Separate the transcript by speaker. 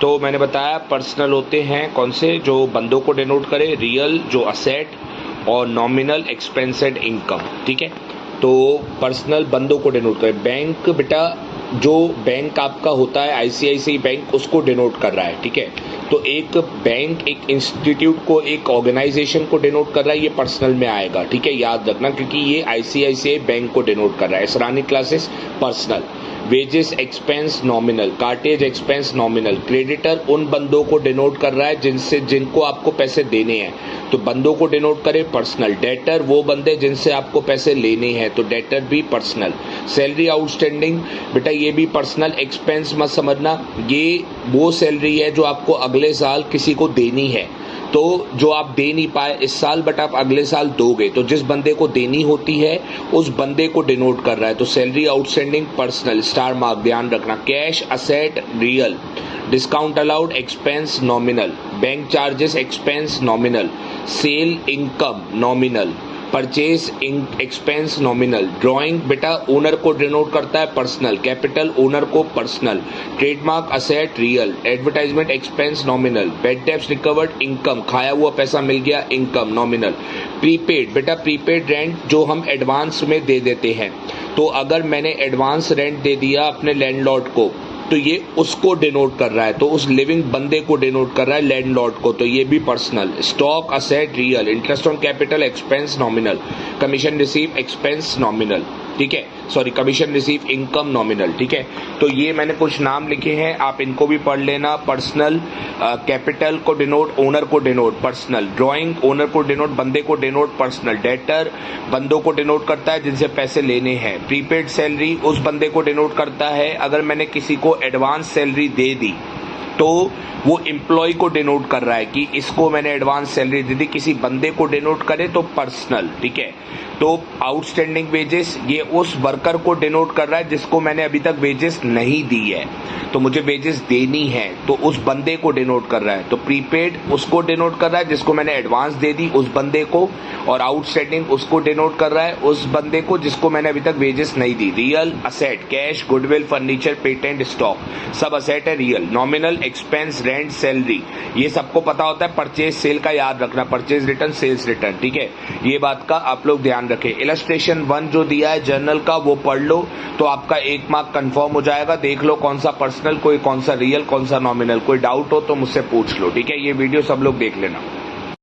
Speaker 1: तो मैंने बताया पर्सनल होते हैं कौन से, जो बंदों को डिनोट करे, रियल जो असेट, और नॉमिनल एक्सपेंसेड इनकम। ठीक है, तो पर्सनल बंदों को डिनोट करे। बैंक बेटा जो बैंक आपका होता है आईसीआईसीआई बैंक, उसको डिनोट कर रहा है। ठीक है, तो एक बैंक एक इंस्टीट्यूट को, एक ऑर्गेनाइजेशन को डिनोट कर रहा है, ये पर्सनल में आएगा। ठीक है, याद रखना, क्योंकि ये आईसीआईसीआई बैंक को डिनोट कर रहा है। सराहनीय classes personal. Wages expense nominal, cartage expense nominal. Creditor उन बंदों को डिनोट कर रहा है जिनको आपको पैसे देने हैं, तो बंदों को डिनोट करे पर्सनल। डेटर वो बंदे जिनसे आपको पैसे लेने हैं, तो डेटर भी पर्सनल। सैलरी आउटस्टैंडिंग बेटा ये भी पर्सनल। एक्सपेंस मत समझना, ये वो सैलरी है जो आपको अगले साल किसी को देनी है, तो जो आप दे नहीं पाए इस साल बट आप अगले साल दोगे, तो जिस बंदे को देनी होती है उस बंदे को डिनोट कर रहा है। तो salary outstanding personal, star mark ध्यान रखना। Cash asset real. Discount allowed expense nominal. Bank charges expense nominal. Sale income nominal. Purchase expense nominal. Drawing बेटा ओनर को डिनोट करता है पर्सनल। कैपिटल ओनर को personal. Trademark asset real. Advertisement expense nominal. Bad debts recovered income, खाया हुआ पैसा मिल गया इनकम नॉमिनल। प्रीपेड बेटा प्रीपेड रेंट जो हम एडवांस में दे देते हैं, तो अगर मैंने एडवांस रेंट दे दिया अपने लैंडलॉर्ड को, तो ये उसको डिनोट कर रहा है, तो उस लिविंग बंदे को डिनोट कर रहा है लैंडलॉर्ड को, तो ये भी personal. Stock asset real. Interest on capital expense nominal. Commission receive expense nominal. ठीक है, sorry commission receive income nominal. ठीक है, तो ये मैंने कुछ नाम लिखे हैं, आप इनको भी पढ़ लेना। पर्सनल कैपिटल को डिनोट ओनर को डिनोट पर्सनल। ड्राइंग ओनर को डिनोट बंदे को डिनोट पर्सनल। डेटर बंदों को डिनोट करता है जिनसे पैसे लेने हैं। प्रीपेड सैलरी उस बंदे को डिनोट करता है अगर मैंने किसी को एडवांस सैलरी दे दी, तो वो एम्प्लॉय को डिनोट कर रहा है कि इसको मैंने एडवांस सैलरी दे दी। किसी बंदे को डिनोट करे तो पर्सनल। ठीक है, तो आउटस्टैंडिंग वेजेस ये उस वर्कर को डिनोट कर रहा है जिसको मैंने अभी तक वेजेस नहीं दी है, तो मुझे वेजेस देनी है, तो उस बंदे को डिनोट कर रहा है। तो प्रीपेड उसको डिनोट कर रहा है जिसको मैंने एडवांस दे दी उस बंदे को, और आउटस्टैंडिंग उसको डिनोट कर रहा है उस बंदे को जिसको मैंने अभी तक वेजेस नहीं दी। Real asset cash goodwill furniture patent stock सब असेट है real. Nominal expense rent salary ये सबको पता होता है। परचेज सेल का याद रखना, परचेज रिटर्न सेल्स रिटर्न। ठीक है, ये बात का आप लोग ध्यान रखें। इलस्ट्रेशन 1 जो दिया है जर्नल का वो पढ़ लो, तो आपका 1 मार्क कंफर्म हो जाएगा। देख लो कौन सा पर्सनल, कोई कौन सा रियल, कौन सा नॉमिनल। कोई डाउट हो तो मुझसे पूछ लो। ठीक है, ये वीडियो सब लोग देख लेना।